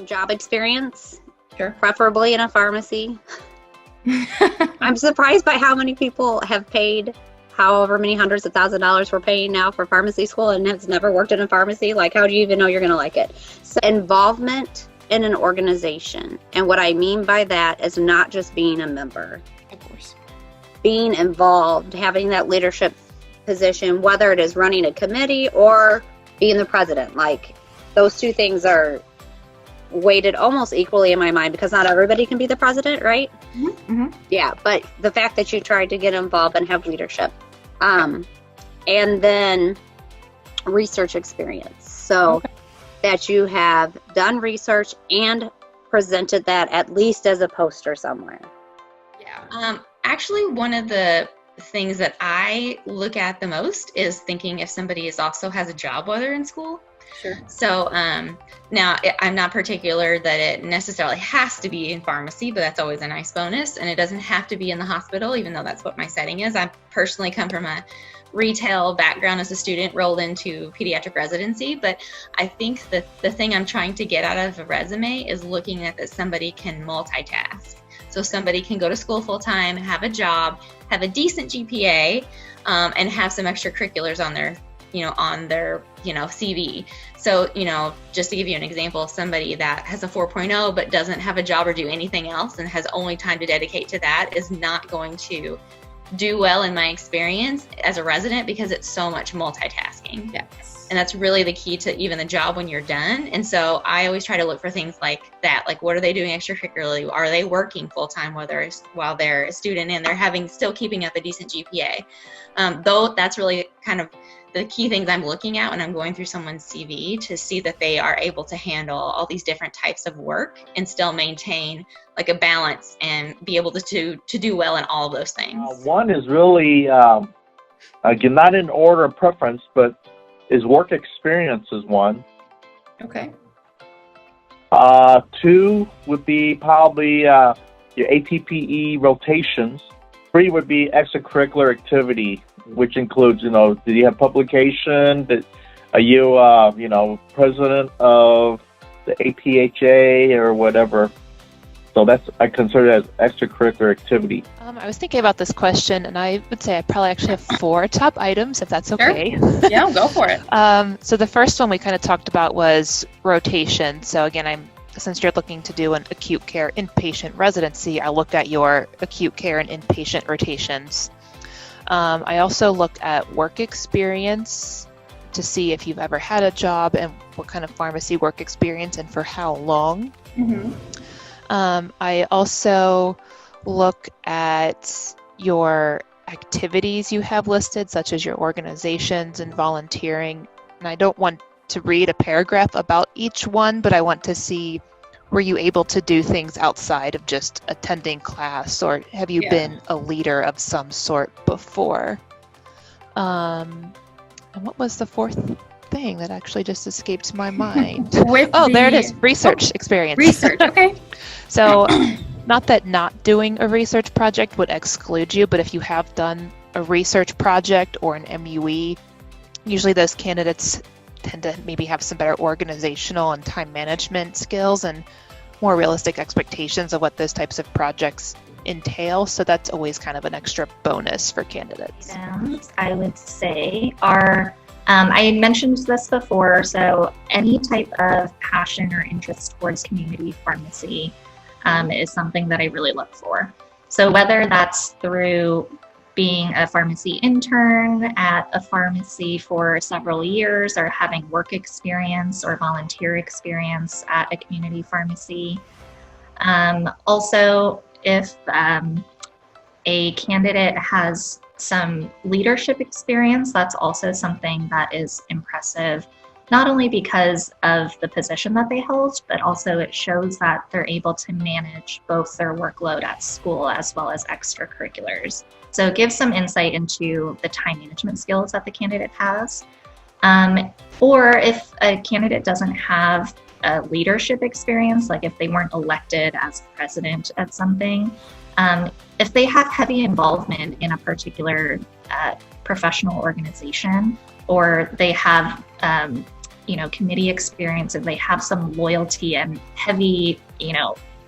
job experience, Sure. preferably in a pharmacy. I'm surprised by how many people have paid however many hundreds of $1,000s we're paying now for pharmacy school and has never worked in a pharmacy. Like, how do you even know you're going to like it? So involvement in an organization. And what I mean by that is not just being a member. Of course. Being involved, having that leadership position, whether it is running a committee or being the president. Like, those two things are weighted almost equally in my mind because not everybody can be the president, right? Mm-hmm. Yeah, but the fact that you tried to get involved and have leadership. And then research experience. So that you have done research and presented that at least as a poster somewhere. Yeah. Actually, one of the things that I look at the most is thinking if somebody also has a job while they're in school. Sure. So now I'm not particular that it necessarily has to be in pharmacy, but that's always a nice bonus. And it doesn't have to be in the hospital, even though that's what my setting is. I personally come from a retail background as a student, rolled into pediatric residency. But I think that the thing I'm trying to get out of a resume is looking at that somebody can multitask. So somebody can go to school full time, have a job, have a decent GPA, and have some extracurriculars on their CV. So, just to give you an example, somebody that has a 4.0 but doesn't have a job or do anything else and has only time to dedicate to that is not going to do well in my experience as a resident because it's so much multitasking. Yes. And that's really the key to even the job when you're done. And so I always try to look for things like that. Like, what are they doing extracurricularly? Are they working full time while they're a student and they're still keeping up a decent GPA? Though that's really kind of the key things I'm looking at when I'm going through someone's CV to see that they are able to handle all these different types of work and still maintain like a balance and be able to do well in all of those things. One is really, again, not in order of preference, but is work experience is one. Okay. Two would be probably your ATPE rotations. Three would be extracurricular activity, which includes, do you have publication? Are you, president of the APHA or whatever? So I consider that as extracurricular activity. I was thinking about this question, and I would say I probably actually have 4 top items, if that's okay. Sure. Yeah, go for it. So the first one we kind of talked about was rotation. So again, since you're looking to do an acute care inpatient residency, I looked at your acute care and inpatient rotations. I also looked at work experience to see if you've ever had a job and what kind of pharmacy work experience and for how long. Mm-hmm. I also look at your activities you have listed, such as your organizations and volunteering. And I don't want to read a paragraph about each one, but I want to see, were you able to do things outside of just attending class, or have you been a leader of some sort before? And what was the fourth thing that actually just escaped my mind? There it is. Research experience. Research, okay. So not that not doing a research project would exclude you, but if you have done a research project or an MUE, usually those candidates tend to maybe have some better organizational and time management skills and more realistic expectations of what those types of projects entail. So that's always kind of an extra bonus for candidates. And I would say I mentioned this before, so any type of passion or interest towards community pharmacy is something that I really look for. So whether that's through being a pharmacy intern at a pharmacy for several years or having work experience or volunteer experience at a community pharmacy. Also, if a candidate has some leadership experience, that's also something that is impressive, not only because of the position that they hold, but also it shows that they're able to manage both their workload at school as well as extracurriculars. So it gives some insight into the time management skills that the candidate has. Or if a candidate doesn't have a leadership experience, like if they weren't elected as president at something, if they have heavy involvement in a particular professional organization, or they have committee experience, if they have some loyalty and heavy,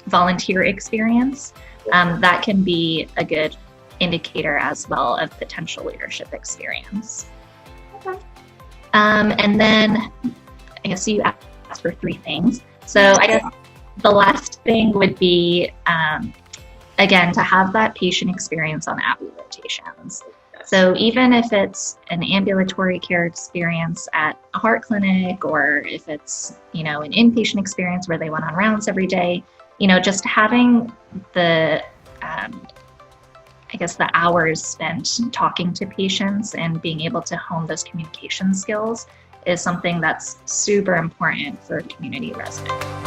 volunteer experience, that can be a good indicator as well of potential leadership experience. And then I guess you asked for 3 things. So I guess the last thing would be, again, to have that patient experience on ABU rotations. So even if it's an ambulatory care experience at a heart clinic, or if it's, an inpatient experience where they went on rounds every day, just having the, the hours spent talking to patients and being able to hone those communication skills is something that's super important for community residents.